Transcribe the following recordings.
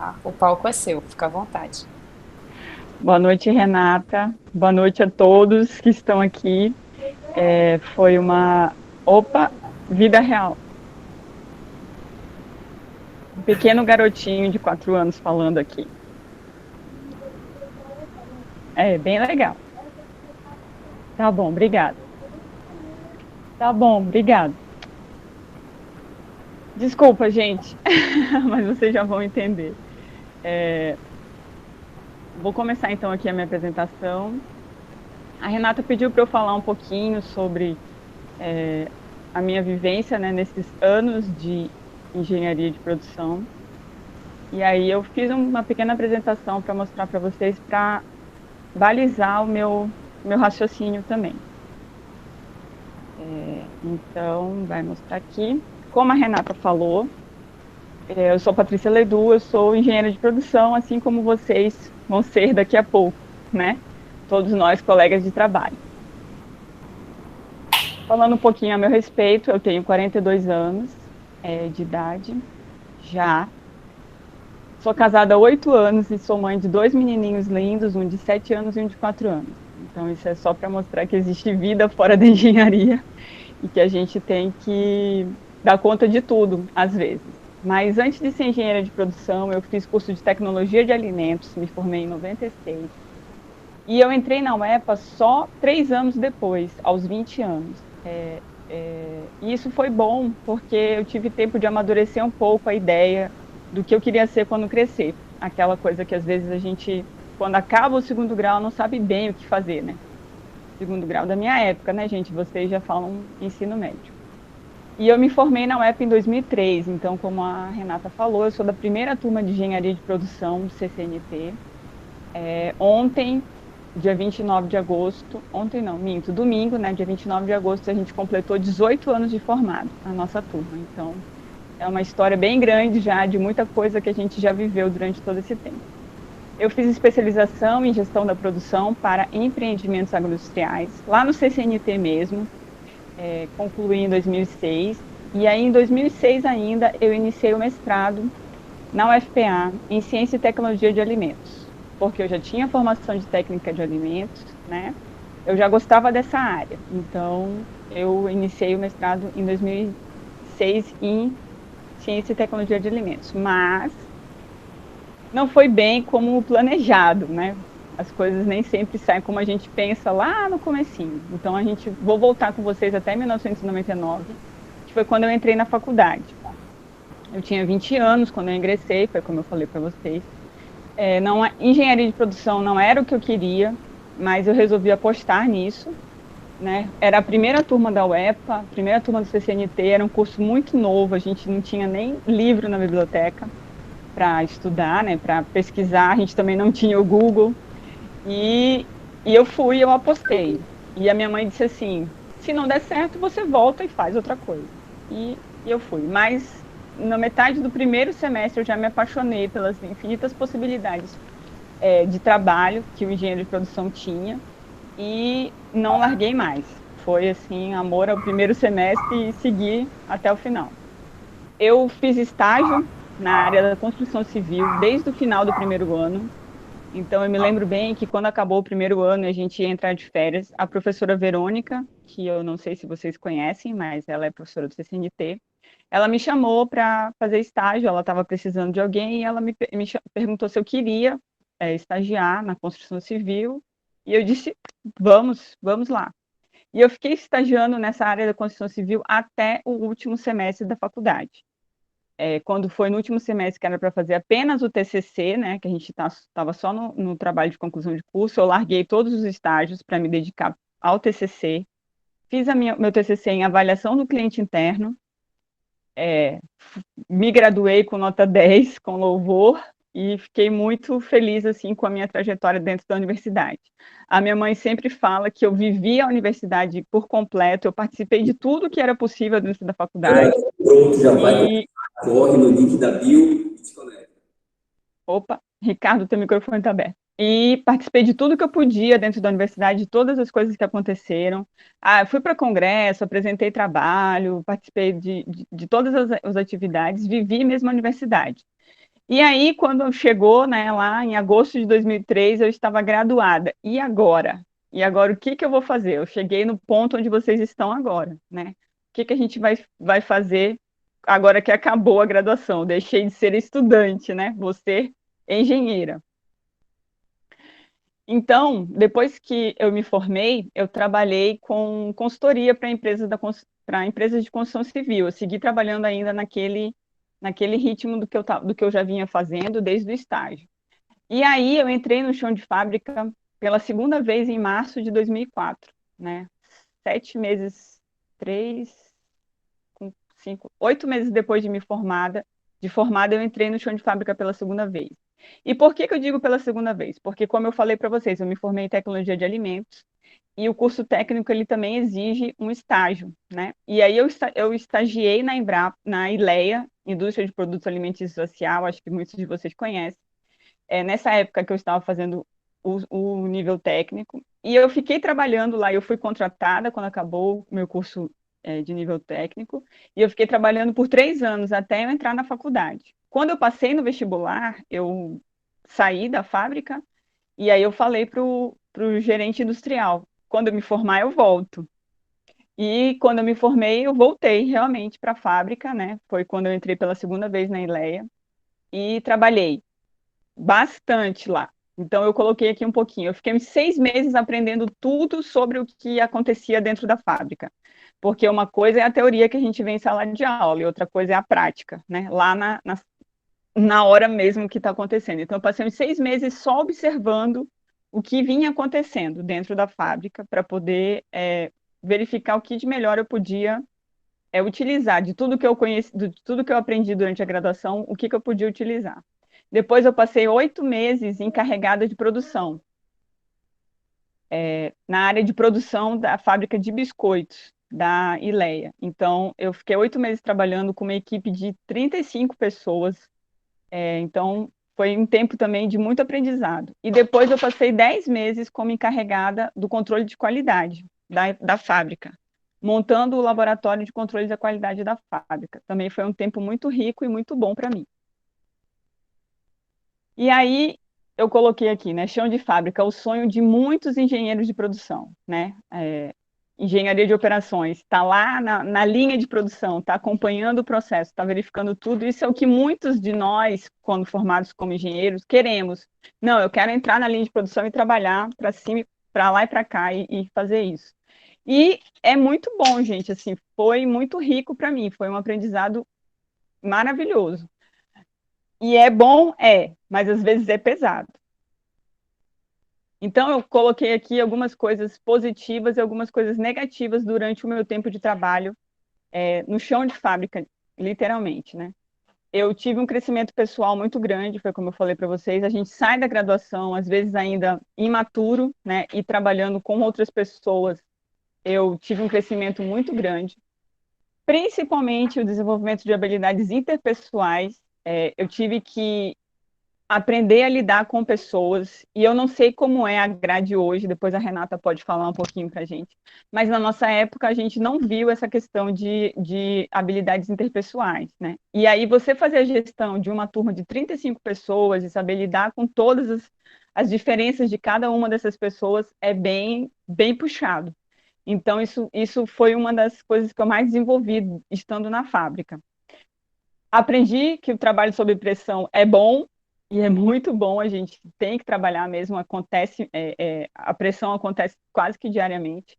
Tá? O palco é seu, fica à vontade. Boa noite, Renata. Boa noite a todos que estão aqui. Foi uma. Opa, vida real. Um pequeno garotinho de 4 anos falando aqui. É bem legal. Tá bom, obrigada. Tá bom, obrigada. Desculpa, gente, mas vocês já vão entender. Vou começar então aqui a minha apresentação. A Renata pediu para eu falar um pouquinho sobre a minha vivência, né, nesses anos de engenharia de produção. E aí eu fiz uma pequena apresentação para mostrar para vocês, para balizar o meu raciocínio também. Então, vai mostrar aqui. Como a Renata falou, eu sou Patrícia Ledu, eu sou engenheira de produção, assim como vocês vão ser daqui a pouco, né? Todos nós, colegas de trabalho. Falando um pouquinho a meu respeito, eu tenho 42 anos de idade, já. Sou casada há 8 anos e sou mãe de dois menininhos lindos, um de 7 anos e um de 4 anos. Então, isso é só para mostrar que existe vida fora da engenharia e que a gente tem que dar conta de tudo, às vezes. Mas antes de ser engenheira de produção, eu fiz curso de tecnologia de alimentos, me formei em 96. E eu entrei na UEPA só 3 anos depois, aos 20 anos. E isso foi bom, porque eu tive tempo de amadurecer um pouco a ideia do que eu queria ser quando crescer. Aquela coisa que às vezes a gente, quando acaba o segundo grau, não sabe bem o que fazer, né? Segundo grau da minha época, né, gente? Vocês já falam ensino médio. E eu me formei na UEPA em 2003, então, como a Renata falou, eu sou da primeira turma de engenharia de produção do CCNT. Ontem, dia 29 de agosto, ontem não, minto, domingo, né, dia 29 de agosto, a gente completou 18 anos de formado, a nossa turma. Então, é uma história bem grande já, de muita coisa que a gente já viveu durante todo esse tempo. Eu fiz especialização em gestão da produção para empreendimentos agroindustriais, lá no CCNT mesmo, concluí em 2006, e aí em 2006 ainda eu iniciei o mestrado na UFPA em Ciência e Tecnologia de Alimentos, porque eu já tinha formação de técnica de alimentos, né? Eu já gostava dessa área, então eu iniciei o mestrado em 2006 em Ciência e Tecnologia de Alimentos, mas não foi bem como planejado, né? As coisas nem sempre saem como a gente pensa lá no comecinho. Então vou voltar com vocês até 1999, que foi quando eu entrei na faculdade. Eu tinha 20 anos quando eu ingressei, foi como eu falei para vocês. Não, engenharia de produção não era o que eu queria, mas eu resolvi apostar nisso, né? Era a primeira turma da UEPA, a primeira turma do CCNT, era um curso muito novo, a gente não tinha nem livro na biblioteca para estudar, né, para pesquisar, a gente também não tinha o Google, e, eu apostei. E a minha mãe disse assim, se não der certo, você volta e faz outra coisa. E eu fui. Mas na metade do primeiro semestre eu já me apaixonei pelas infinitas possibilidades de trabalho que o engenheiro de produção tinha e não larguei mais. Foi assim, amor ao primeiro semestre e segui até o final. Eu fiz estágio na área da construção civil desde o final do primeiro ano. Então, eu me lembro bem que quando acabou o primeiro ano e a gente ia entrar de férias, a professora Verônica, que eu não sei se vocês conhecem, mas ela é professora do CCNT, ela me chamou para fazer estágio, ela estava precisando de alguém e ela perguntou se eu queria estagiar na construção civil. E eu disse, vamos lá. E eu fiquei estagiando nessa área da construção civil até o último semestre da faculdade. Quando foi no último semestre que era para fazer apenas o TCC, né, que a gente estava só no trabalho de conclusão de curso, eu larguei todos os estágios para me dedicar ao TCC, fiz meu TCC em avaliação do cliente interno, é, me graduei com nota 10, com louvor, e fiquei muito feliz assim com a minha trajetória dentro da universidade. A minha mãe sempre fala que eu vivi a universidade por completo, eu participei de tudo que era possível dentro da faculdade, Pronto, já vai e corre no link da bio e se conecta. Opa, Ricardo, teu microfone está aberto. E participei de tudo que eu podia dentro da universidade, de todas as coisas que aconteceram. Fui para congresso, apresentei trabalho, participei de todas as atividades, vivi mesmo a universidade. E aí, quando chegou, né, lá em agosto de 2003, eu estava graduada. E agora? E agora o que que eu vou fazer? Eu cheguei no ponto onde vocês estão agora, né? O que que a gente vai fazer agora que acabou a graduação? Eu deixei de ser estudante, né? Vou ser engenheira. Então, depois que eu me formei, eu trabalhei com consultoria para para empresas de construção civil. Eu segui trabalhando ainda naquele ritmo do que eu já vinha fazendo desde o estágio. E aí eu entrei no chão de fábrica pela segunda vez em março de 2004, né? 7 meses, 8 meses depois de formada eu entrei no chão de fábrica pela segunda vez. E por que que eu digo pela segunda vez? Porque, como eu falei para vocês, eu me formei em tecnologia de alimentos e o curso técnico ele também exige um estágio, né? E aí eu estagiei na ILEA, Indústria de Produtos Alimentícios e Social, acho que muitos de vocês conhecem. Nessa época que eu estava fazendo o nível técnico, e eu fiquei trabalhando lá, eu fui contratada quando acabou o meu curso de nível técnico, e eu fiquei trabalhando por 3 anos até eu entrar na faculdade. Quando eu passei no vestibular, eu saí da fábrica, e aí eu falei pro gerente industrial, quando eu me formar eu volto. E quando eu me formei, eu voltei realmente para a fábrica, né? Foi quando eu entrei pela segunda vez na ILEA, e trabalhei bastante lá. Então, eu coloquei aqui um pouquinho. Eu fiquei uns 6 meses aprendendo tudo sobre o que acontecia dentro da fábrica. Porque uma coisa é a teoria que a gente vê em sala de aula, e outra coisa é a prática, né? Lá na hora mesmo que está acontecendo. Então, eu passei uns 6 meses só observando o que vinha acontecendo dentro da fábrica para poder verificar o que de melhor eu podia utilizar de tudo que eu conheci, de tudo que eu aprendi durante a graduação, o que que eu podia utilizar. Depois eu passei 8 meses encarregada de produção, na área de produção da fábrica de biscoitos da Ileia. Então, eu fiquei 8 meses trabalhando com uma equipe de 35 pessoas. Então, foi um tempo também de muito aprendizado. E depois eu passei 10 meses como encarregada do controle de qualidade da fábrica, montando o laboratório de controle da qualidade da fábrica. Também foi um tempo muito rico e muito bom para mim. E aí eu coloquei aqui, né, chão de fábrica, o sonho de muitos engenheiros de produção, né? Engenharia de operações, está lá na linha de produção, está acompanhando o processo, está verificando tudo. Isso é o que muitos de nós, quando formados como engenheiros, queremos. Não, eu quero entrar na linha de produção e trabalhar para cima, para lá e para cá e fazer isso. E é muito bom, gente, assim, foi muito rico para mim, foi um aprendizado maravilhoso. E é bom, mas às vezes é pesado. Então, eu coloquei aqui algumas coisas positivas e algumas coisas negativas durante o meu tempo de trabalho no chão de fábrica, literalmente, né? Eu tive um crescimento pessoal muito grande, foi como eu falei para vocês, a gente sai da graduação, às vezes ainda imaturo, né? E trabalhando com outras pessoas, eu tive um crescimento muito grande, principalmente o desenvolvimento de habilidades interpessoais. Eu tive que aprender a lidar com pessoas, e eu não sei como é a grade hoje, depois a Renata pode falar um pouquinho para a gente, mas na nossa época a gente não viu essa questão de habilidades interpessoais, né? E aí você fazer a gestão de uma turma de 35 pessoas e saber lidar com todas as diferenças de cada uma dessas pessoas é bem, bem puxado. Então, isso foi uma das coisas que eu mais desenvolvi estando na fábrica. Aprendi que o trabalho sob pressão é bom, e é muito bom, a gente tem que trabalhar mesmo, a pressão acontece quase que diariamente.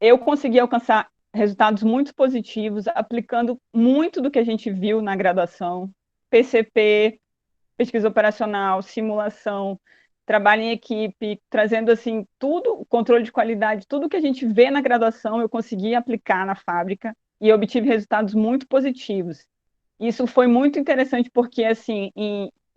Eu consegui alcançar resultados muito positivos, aplicando muito do que a gente viu na graduação, PCP, pesquisa operacional, simulação, trabalho em equipe, trazendo assim tudo, controle de qualidade, tudo que a gente vê na graduação, eu consegui aplicar na fábrica e obtive resultados muito positivos. Isso foi muito interessante porque, assim,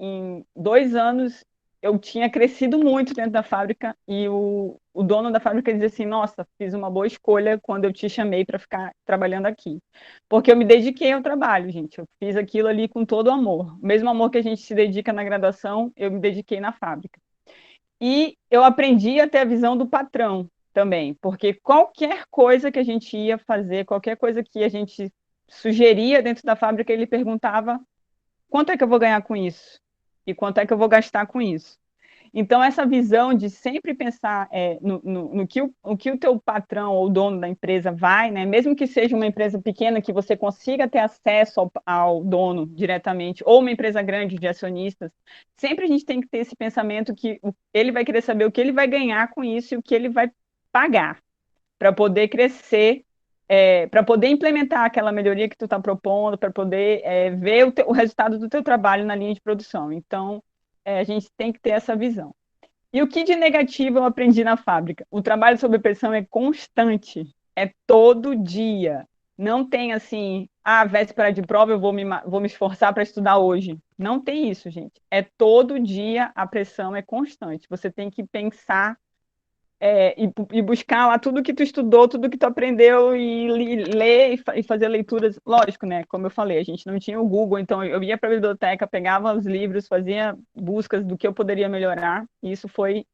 em 2 anos eu tinha crescido muito dentro da fábrica e o dono da fábrica dizia assim, nossa, fiz uma boa escolha quando eu te chamei para ficar trabalhando aqui. Porque eu me dediquei ao trabalho, gente. Eu fiz aquilo ali com todo o amor. O mesmo amor que a gente se dedica na graduação, eu me dediquei na fábrica. E eu aprendi a ter a visão do patrão também, porque qualquer coisa que a gente ia fazer, qualquer coisa que a gente sugeria dentro da fábrica, ele perguntava quanto é que eu vou ganhar com isso? E quanto é que eu vou gastar com isso? Então, essa visão de sempre pensar no que o teu patrão ou dono da empresa vai, né? Mesmo que seja uma empresa pequena, que você consiga ter acesso ao dono diretamente, ou uma empresa grande de acionistas, sempre a gente tem que ter esse pensamento que ele vai querer saber o que ele vai ganhar com isso e o que ele vai pagar para poder crescer, para poder implementar aquela melhoria que tu está propondo, para poder ver o resultado do teu trabalho na linha de produção. Então, a gente tem que ter essa visão. E o que de negativo eu aprendi na fábrica? O trabalho sob pressão é constante, é todo dia. Não tem assim, véspera de prova eu vou me esforçar para estudar hoje. Não tem isso, gente. É todo dia, a pressão é constante. Você tem que pensar e buscar lá tudo que tu estudou, tudo que tu aprendeu e ler e fazer leituras. Lógico, né? Como eu falei, a gente não tinha o Google, então eu ia para a biblioteca, pegava os livros, fazia buscas do que eu poderia melhorar. E isso foi,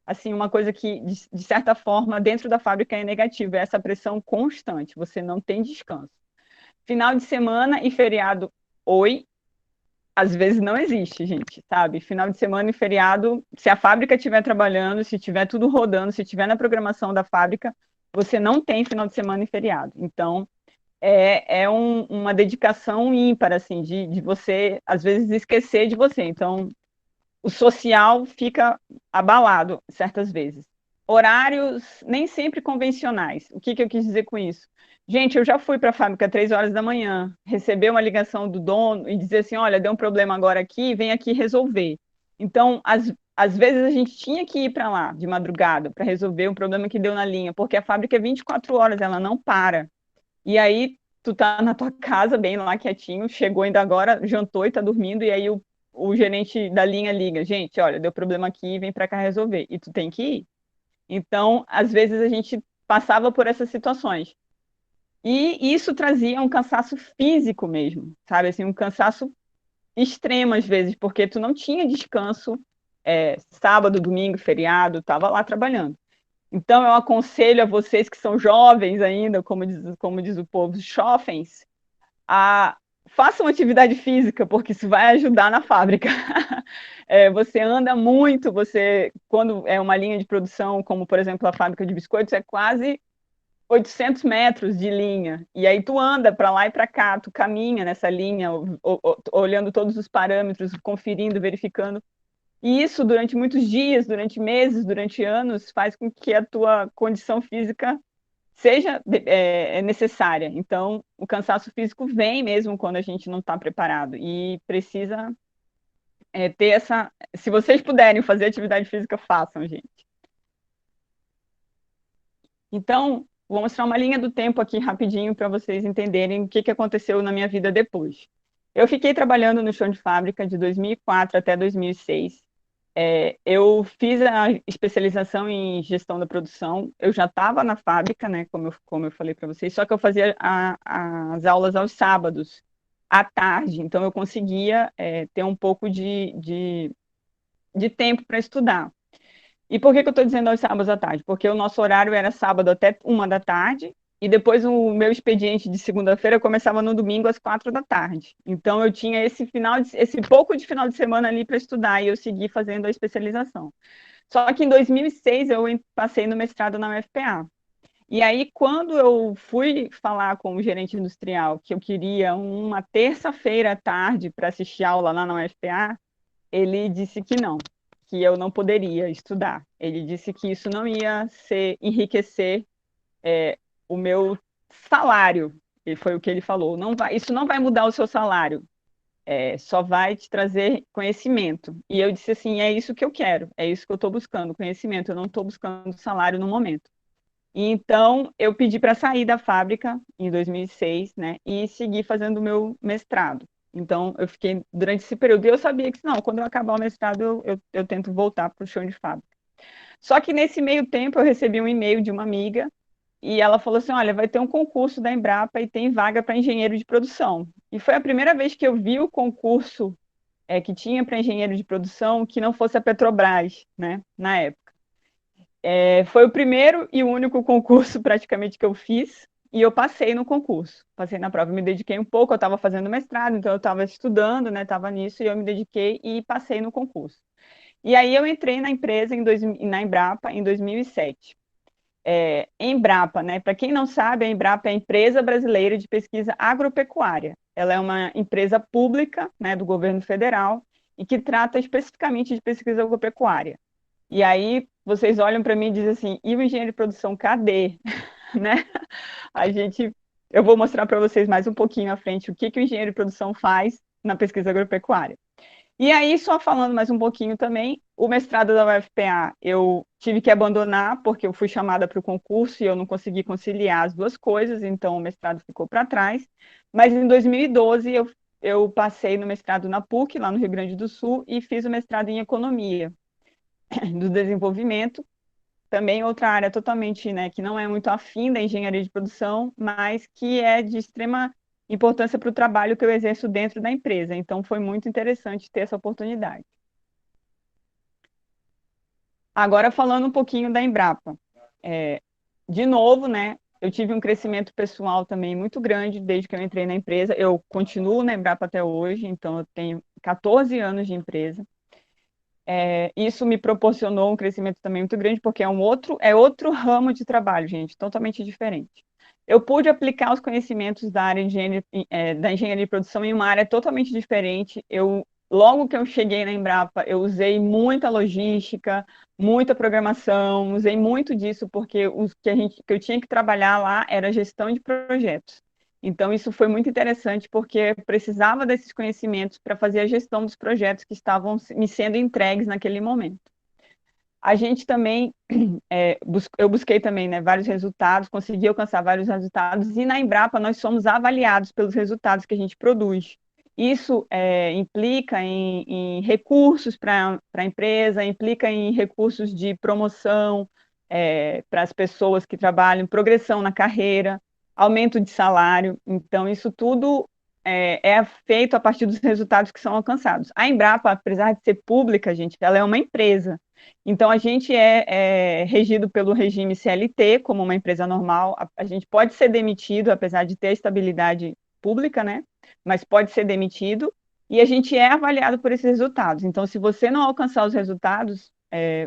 assim, uma coisa que, de certa forma, dentro da fábrica é negativa, é essa pressão constante, você não tem descanso. Final de semana e feriado, oi, às vezes não existe, gente, sabe? Final de semana e feriado, se a fábrica estiver trabalhando, se tiver tudo rodando, se tiver na programação da fábrica, você não tem final de semana e feriado. Então, uma dedicação ímpar, assim, de você, às vezes, esquecer de você. Então, o social fica abalado, certas vezes. Horários nem sempre convencionais. O que eu quis dizer com isso? Gente, eu já fui para a fábrica 3 horas da manhã, receber uma ligação do dono e dizer assim, olha, deu um problema agora aqui, vem aqui resolver. Então, às vezes a gente tinha que ir para lá de madrugada para resolver um problema que deu na linha, porque a fábrica é 24 horas, ela não para. E aí, tu tá na tua casa, bem lá quietinho, chegou ainda agora, jantou e tá dormindo, e aí o gerente da linha liga, gente, olha, deu problema aqui, vem para cá resolver. E tu tem que ir. Então, às vezes a gente passava por essas situações. E isso trazia um cansaço físico mesmo, sabe? Assim, um cansaço extremo às vezes, porque tu não tinha descanso sábado, domingo, feriado, tava lá trabalhando. Então, eu aconselho a vocês que são jovens ainda, como diz o povo, jovens, a façam atividade física, porque isso vai ajudar na fábrica. Você anda muito, quando é uma linha de produção, como por exemplo a fábrica de biscoitos, é quase 800 metros de linha, e aí tu anda para lá e para cá, tu caminha nessa linha, olhando todos os parâmetros, conferindo, verificando, e isso durante muitos dias, durante meses, durante anos, faz com que a tua condição física seja necessária. Então, o cansaço físico vem mesmo quando a gente não está preparado e precisa ter essa. Se vocês puderem fazer atividade física, façam, gente. Então, vou mostrar uma linha do tempo aqui rapidinho para vocês entenderem o que aconteceu na minha vida depois. Eu fiquei trabalhando no chão de fábrica de 2004 até 2006. Eu fiz a especialização em gestão da produção, eu já estava na fábrica, né, como eu falei para vocês, só que eu fazia as aulas aos sábados, à tarde, então eu conseguia ter um pouco de tempo para estudar. E por que eu estou dizendo aos sábados à tarde? Porque o nosso horário era sábado até 1 da tarde, e depois o meu expediente de segunda-feira começava no domingo às 4 da tarde. Então eu tinha esse pouco de final de semana ali para estudar, e eu segui fazendo a especialização. Só que em 2006 eu passei no mestrado na UFPA. E aí, quando eu fui falar com o gerente industrial que eu queria uma terça-feira à tarde para assistir aula lá na UFPA, ele disse que não, que eu não poderia estudar. Ele disse que isso não ia enriquecer o meu salário. E foi o que ele falou. Isso não vai mudar o seu salário, só vai te trazer conhecimento. E eu disse assim, é isso que eu quero, é isso que eu estou buscando, conhecimento. Eu não estou buscando salário no momento. E então, eu pedi para sair da fábrica em 2006, né, e seguir fazendo o meu mestrado. Então, eu fiquei durante esse período, e eu sabia que, não, quando eu acabar o mestrado, eu tento voltar para o chão de fábrica. Só que nesse meio tempo, eu recebi um e-mail de uma amiga, e ela falou assim, olha, vai ter um concurso da Embrapa e tem vaga para engenheiro de produção. E foi a primeira vez que eu vi o concurso que tinha para engenheiro de produção que não fosse a Petrobras, né, na época. Foi o primeiro e único concurso praticamente que eu fiz, e eu passei no concurso, passei na prova, eu me dediquei um pouco, eu estava fazendo mestrado, então eu estava estudando, né, estava nisso, e eu me dediquei e passei no concurso. E aí eu entrei na empresa, na Embrapa, em 2007. Embrapa, né? Para quem não sabe, a Embrapa é a Empresa Brasileira de Pesquisa Agropecuária. Ela é uma empresa pública, né, do governo federal e que trata especificamente de pesquisa agropecuária. E aí vocês olham para mim e dizem assim: e o engenheiro de produção, cadê? Né? A gente, eu vou mostrar para vocês mais um pouquinho à frente o que o engenheiro de produção faz na pesquisa agropecuária. E aí, só falando mais um pouquinho também, o mestrado da UFPA eu tive que abandonar porque eu fui chamada para o concurso e eu não consegui conciliar as duas coisas, então o mestrado ficou para trás. Mas em 2012 eu passei no mestrado na PUC, lá no Rio Grande do Sul, e fiz o mestrado em Economia do Desenvolvimento, também outra área totalmente, né, que não é muito afim da engenharia de produção, mas que é de extrema importância para o trabalho que eu exerço dentro da empresa. Então, foi muito interessante ter essa oportunidade. Agora, falando um pouquinho da Embrapa. De novo, né, eu tive um crescimento pessoal também muito grande desde que eu entrei na empresa. Eu continuo na Embrapa até hoje, então eu tenho 14 anos de empresa. Isso me proporcionou um crescimento também muito grande, porque é outro ramo de trabalho, gente, totalmente diferente. Eu pude aplicar os conhecimentos da área de da engenharia de produção em uma área totalmente diferente. Logo que eu cheguei na Embrapa, eu usei muita logística, muita programação, usei muito disso, porque que eu tinha que trabalhar lá era gestão de projetos. Então, isso foi muito interessante, porque eu precisava desses conhecimentos para fazer a gestão dos projetos que estavam me sendo entregues naquele momento. A gente também, eu busquei também, né, vários resultados, consegui alcançar vários resultados, e na Embrapa nós somos avaliados pelos resultados que a gente produz. Isso implica em recursos para a empresa, implica em recursos de promoção para as pessoas que trabalham, progressão na carreira, aumento de salário. Então, isso tudo é feito a partir dos resultados que são alcançados. A Embrapa, apesar de ser pública, gente, ela é uma empresa. Então, a gente é regido pelo regime CLT, como uma empresa normal. A gente pode ser demitido, apesar de ter estabilidade pública, né? Mas pode ser demitido. E a gente é avaliado por esses resultados. Então, se você não alcançar os resultados,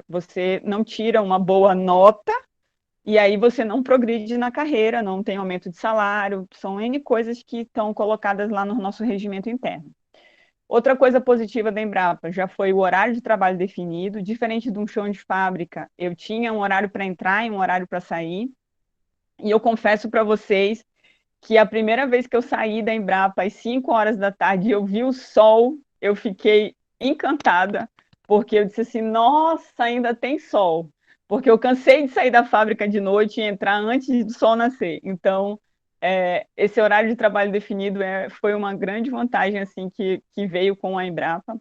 você não tira uma boa nota, e aí você não progride na carreira, não tem aumento de salário, são N coisas que estão colocadas lá no nosso regimento interno. Outra coisa positiva da Embrapa já foi o horário de trabalho definido, diferente de um chão de fábrica, eu tinha um horário para entrar e um horário para sair, e eu confesso para vocês que a primeira vez que eu saí da Embrapa às 5 horas da tarde e eu vi o sol, eu fiquei encantada, porque eu disse assim, nossa, ainda tem sol, porque eu cansei de sair da fábrica de noite e entrar antes do sol nascer. Então, esse horário de trabalho definido foi uma grande vantagem assim que veio com a Embrapa.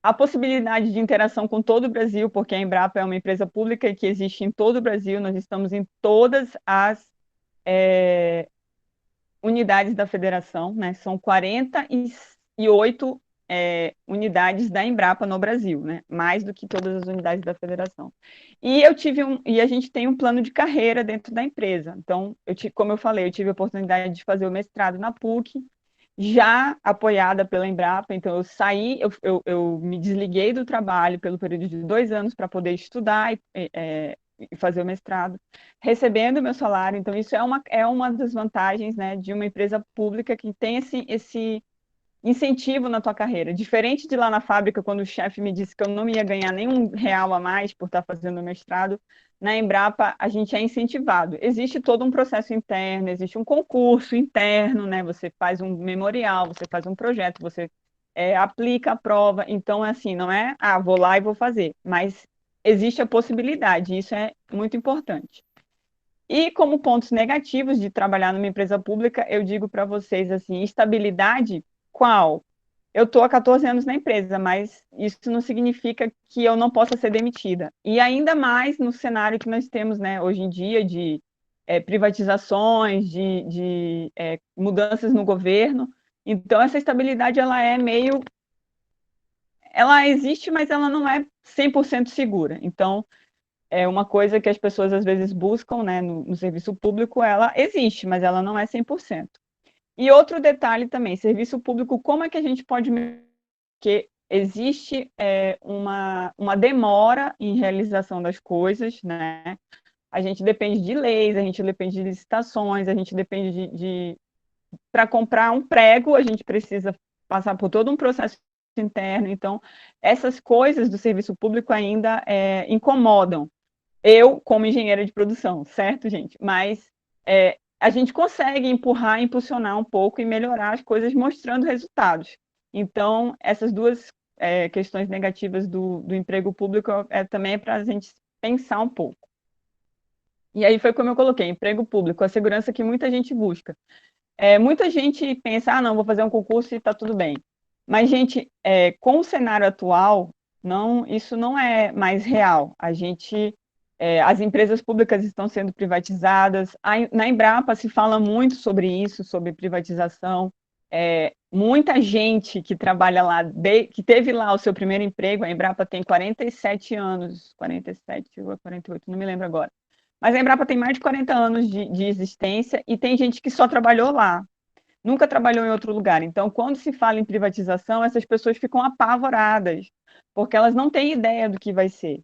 A possibilidade de interação com todo o Brasil, porque a Embrapa é uma empresa pública que existe em todo o Brasil, nós estamos em todas as unidades da federação, né? São 48 unidades da Embrapa no Brasil, né? Mais do que todas as unidades da federação. E a gente tem um plano de carreira dentro da empresa. Então, como eu falei, eu tive a oportunidade de fazer o mestrado na PUC, já apoiada pela Embrapa, então eu saí, eu me desliguei do trabalho pelo período de 2 anos para poder estudar e fazer o mestrado, recebendo meu salário. Então, isso é uma das vantagens, né, de uma empresa pública que tem esse incentivo na tua carreira. Diferente de lá na fábrica, quando o chefe me disse que eu não ia ganhar nenhum real a mais por estar fazendo o mestrado, na Embrapa a gente é incentivado. Existe todo um processo interno, existe um concurso interno, né? Você faz um memorial, você faz um projeto, você aplica a prova. Então, é assim, não é, vou lá e vou fazer, mas existe a possibilidade, e isso é muito importante. E como pontos negativos de trabalhar numa empresa pública, eu digo para vocês assim, estabilidade, qual? Eu estou há 14 anos na empresa, mas isso não significa que eu não possa ser demitida. E ainda mais no cenário que nós temos, né, hoje em dia, de privatizações, de mudanças no governo. Então, essa estabilidade, ela existe, mas ela não é 100% segura. Então, é uma coisa que as pessoas às vezes buscam, né, no serviço público, ela existe, mas ela não é 100%. E outro detalhe também, serviço público, como é que a gente pode... Porque existe uma demora em realização das coisas, né? A gente depende de leis, a gente depende de licitações, a gente depende para comprar um prego, a gente precisa passar por todo um processo interno. Então, essas coisas do serviço público ainda incomodam. Eu, como engenheira de produção, certo, gente? Mas a gente consegue empurrar, impulsionar um pouco e melhorar as coisas mostrando resultados. Então, essas duas questões negativas do emprego público também é para a gente pensar um pouco. E aí foi como eu coloquei, emprego público, a segurança que muita gente busca. Muita gente pensa, não, vou fazer um concurso e está tudo bem. Mas, gente, com o cenário atual, isso não é mais real. As empresas públicas estão sendo privatizadas. Na Embrapa se fala muito sobre isso, sobre privatização. Muita gente que trabalha lá, que teve lá o seu primeiro emprego, a Embrapa tem 47 anos, 47 ou 48, não me lembro agora. Mas a Embrapa tem mais de 40 anos de existência e tem gente que só trabalhou lá, nunca trabalhou em outro lugar. Então, quando se fala em privatização, essas pessoas ficam apavoradas, porque elas não têm ideia do que vai ser.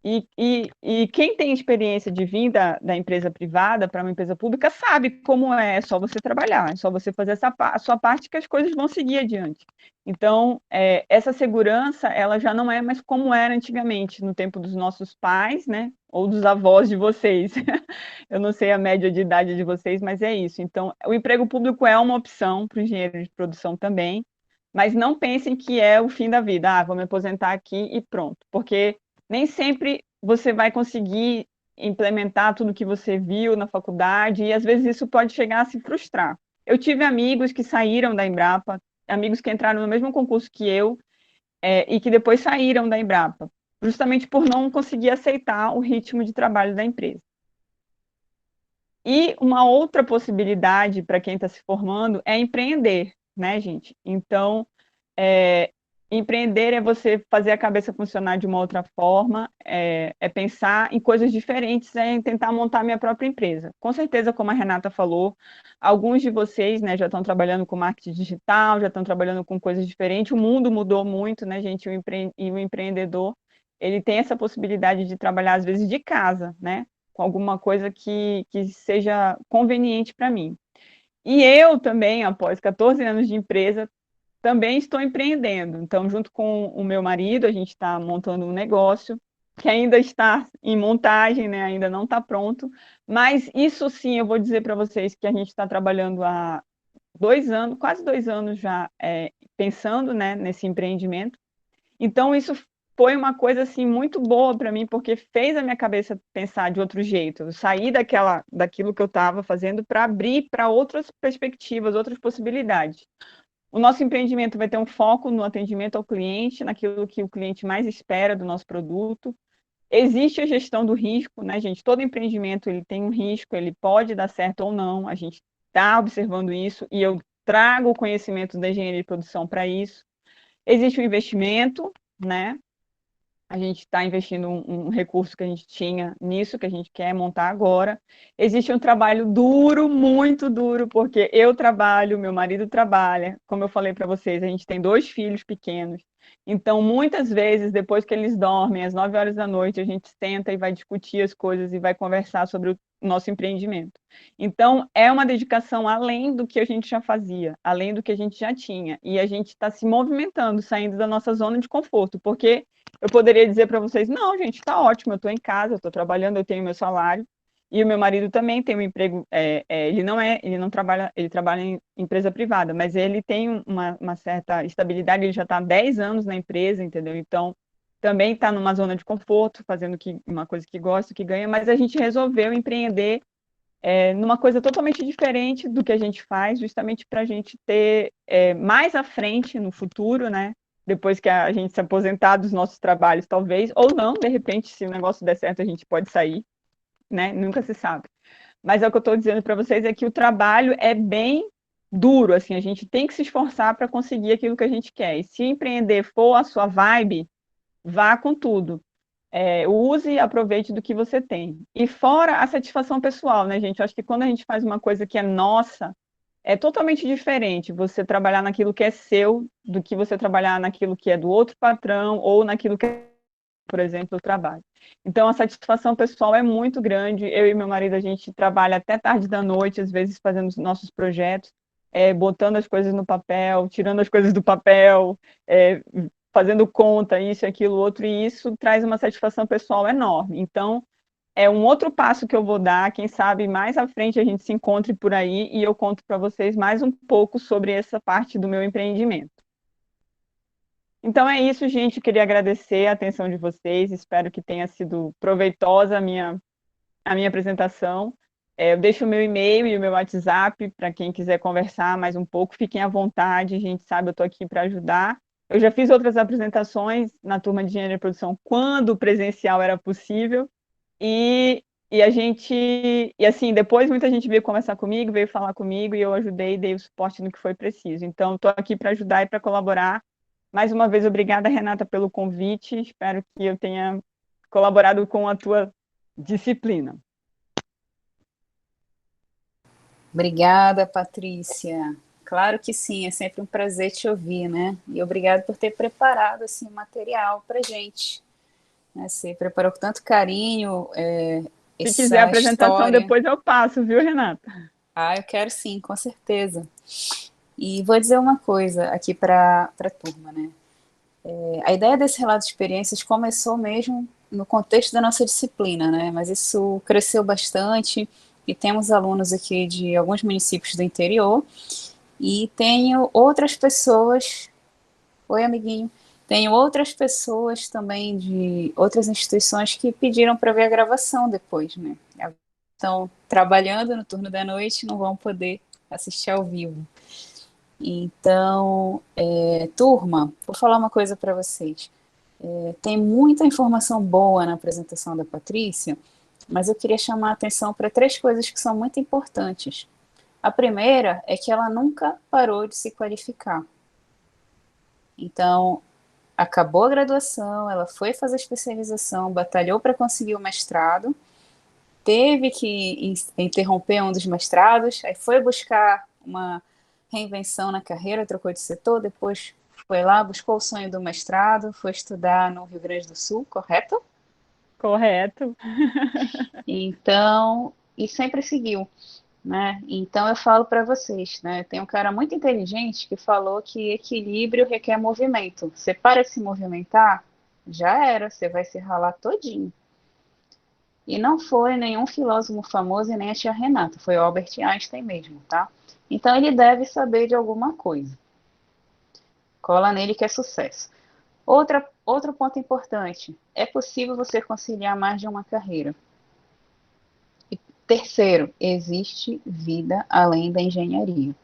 E quem tem experiência de vir da empresa privada para uma empresa pública sabe como é só você trabalhar, é só você fazer a sua parte que as coisas vão seguir adiante. Então, essa segurança, ela já não é mais como era antigamente, no tempo dos nossos pais, né? Ou dos avós de vocês. Eu não sei a média de idade de vocês, mas é isso. Então, o emprego público é uma opção para o engenheiro de produção também, mas não pensem que é o fim da vida. Vou me aposentar aqui e pronto. Porque nem sempre você vai conseguir implementar tudo que você viu na faculdade, e às vezes isso pode chegar a se frustrar. Eu tive amigos que saíram da Embrapa, amigos que entraram no mesmo concurso que eu, e que depois saíram da Embrapa, justamente por não conseguir aceitar o ritmo de trabalho da empresa. E uma outra possibilidade para quem está se formando é empreender, né, gente? Então, empreender é você fazer a cabeça funcionar de uma outra forma, pensar em coisas diferentes, em tentar montar a minha própria empresa. Com certeza, como a Renata falou, alguns de vocês, né, já estão trabalhando com marketing digital, já estão trabalhando com coisas diferentes, o mundo mudou muito, né, gente, e o empreendedor, ele tem essa possibilidade de trabalhar, às vezes, de casa, né, com alguma coisa que seja conveniente para mim. E eu também, após 14 anos de empresa, também estou empreendendo. Então, junto com o meu marido, a gente está montando um negócio que ainda está em montagem, né? Ainda não está pronto. Mas isso sim, eu vou dizer para vocês que a gente está trabalhando há 2 anos, quase 2 anos já, pensando, né, nesse empreendimento. Então, isso foi uma coisa assim muito boa para mim, porque fez a minha cabeça pensar de outro jeito. Eu saí daquilo que eu estava fazendo para abrir para outras perspectivas, outras possibilidades. O nosso empreendimento vai ter um foco no atendimento ao cliente, naquilo que o cliente mais espera do nosso produto. Existe a gestão do risco, né, gente? Todo empreendimento ele tem um risco, ele pode dar certo ou não. A gente está observando isso e eu trago o conhecimento da engenharia de produção para isso. Existe o investimento, né? A gente está investindo um recurso que a gente tinha nisso, que a gente quer montar agora. Existe um trabalho duro, muito duro, porque eu trabalho, meu marido trabalha. Como eu falei para vocês, a gente tem 2 filhos pequenos. Então, muitas vezes, depois que eles dormem, às 9 horas da noite, a gente senta e vai discutir as coisas e vai conversar sobre o nosso empreendimento. Então, é uma dedicação além do que a gente já fazia, além do que a gente já tinha. E a gente está se movimentando, saindo da nossa zona de conforto, porque eu poderia dizer para vocês, não, gente, está ótimo, eu estou em casa, eu estou trabalhando, eu tenho meu salário, e o meu marido também tem um emprego, ele não trabalha, ele trabalha em empresa privada, mas ele tem uma certa estabilidade, ele já está há 10 anos na empresa, entendeu? Então, também está numa zona de conforto, fazendo uma coisa que gosta, que ganha, mas a gente resolveu empreender numa coisa totalmente diferente do que a gente faz, justamente para a gente ter mais à frente, no futuro, né? Depois que a gente se aposentar dos nossos trabalhos, talvez, ou não, de repente, se o negócio der certo, a gente pode sair, né? Nunca se sabe. Mas o que eu estou dizendo para vocês é que o trabalho é bem duro, assim, a gente tem que se esforçar para conseguir aquilo que a gente quer. E se empreender for a sua vibe, vá com tudo. use e aproveite do que você tem. E fora a satisfação pessoal, né, gente? Eu acho que quando a gente faz uma coisa que é nossa, é totalmente diferente você trabalhar naquilo que é seu do que você trabalhar naquilo que é do outro patrão ou naquilo que é, por exemplo, o trabalho. Então, a satisfação pessoal é muito grande. Eu e meu marido, a gente trabalha até tarde da noite, às vezes fazendo os nossos projetos, botando as coisas no papel, tirando as coisas do papel, é, fazendo conta, isso, aquilo, outro, e isso traz uma satisfação pessoal enorme. Então, é um outro passo que eu vou dar, quem sabe mais à frente a gente se encontre por aí e eu conto para vocês mais um pouco sobre essa parte do meu empreendimento. Então é isso, gente. Eu queria agradecer a atenção de vocês. Espero que tenha sido proveitosa a minha apresentação. Eu deixo o meu e-mail e o meu WhatsApp para quem quiser conversar mais um pouco. Fiquem à vontade, a gente sabe, eu estou aqui para ajudar. Eu já fiz outras apresentações na turma de engenharia de produção quando o presencial era possível. E a gente, e assim, depois muita gente veio conversar comigo, veio falar comigo e eu ajudei, dei o suporte no que foi preciso. Então, estou aqui para ajudar e para colaborar. Mais uma vez, obrigada, Renata, pelo convite. Espero que eu tenha colaborado com a tua disciplina. Obrigada, Patrícia. Claro que sim, é sempre um prazer te ouvir, né? E obrigado por ter preparado assim o material para gente. Né? Você preparou com tanto carinho Se quiser a essa apresentação, história. depois eu passo, viu, Renata? Ah, eu quero sim, com certeza. E vou dizer uma coisa aqui para a turma, né? A ideia desse relato de experiências começou mesmo no contexto da nossa disciplina, né? Mas isso cresceu bastante e temos alunos aqui de alguns municípios do interior e tenho outras pessoas. Oi, amiguinho. Tenho outras pessoas também de outras instituições que pediram para ver a gravação depois, né? Estão trabalhando no turno da noite, não vão poder assistir ao vivo. Então, turma, vou falar uma coisa para vocês. Tem muita informação boa na apresentação da Patrícia, mas eu queria chamar a atenção para três coisas que são muito importantes. A primeira é que ela nunca parou de se qualificar. Então, acabou a graduação, ela foi fazer especialização, batalhou para conseguir o mestrado, teve que interromper um dos mestrados, aí foi buscar uma reinvenção na carreira, trocou de setor, depois foi lá, buscou o sonho do mestrado, foi estudar no Rio Grande do Sul, correto? Correto. Então, e sempre seguiu, né? Então eu falo para vocês, né? Tem um cara muito inteligente que falou que equilíbrio requer movimento. Você para de se movimentar, já era, você vai se ralar todinho. E não foi nenhum filósofo famoso e nem a tia Renata, foi o Albert Einstein mesmo, tá? Então ele deve saber de alguma coisa. Cola nele que é sucesso. Outro ponto importante, é possível você conciliar mais de uma carreira. E terceiro, existe vida além da engenharia.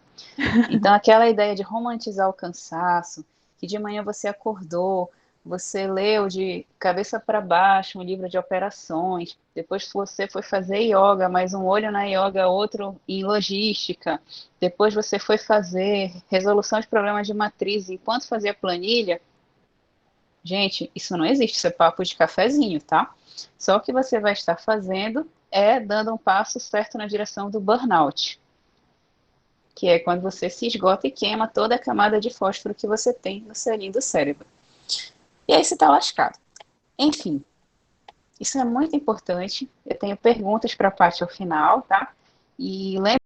Então, aquela ideia de romantizar o cansaço, que de manhã você acordou, você leu de cabeça para baixo um livro de operações, depois você foi fazer yoga, mais um olho na yoga, outro em logística, depois você foi fazer resolução de problemas de matriz enquanto fazia planilha. Gente, isso não existe, isso é papo de cafezinho, tá? Só o que você vai estar fazendo é dando um passo certo na direção do burnout, que é quando você se esgota e queima toda a camada de fósforo que você tem no selinho do cérebro. E aí você está lascado. Enfim, isso é muito importante. Eu tenho perguntas para a parte ao final, tá? E lembre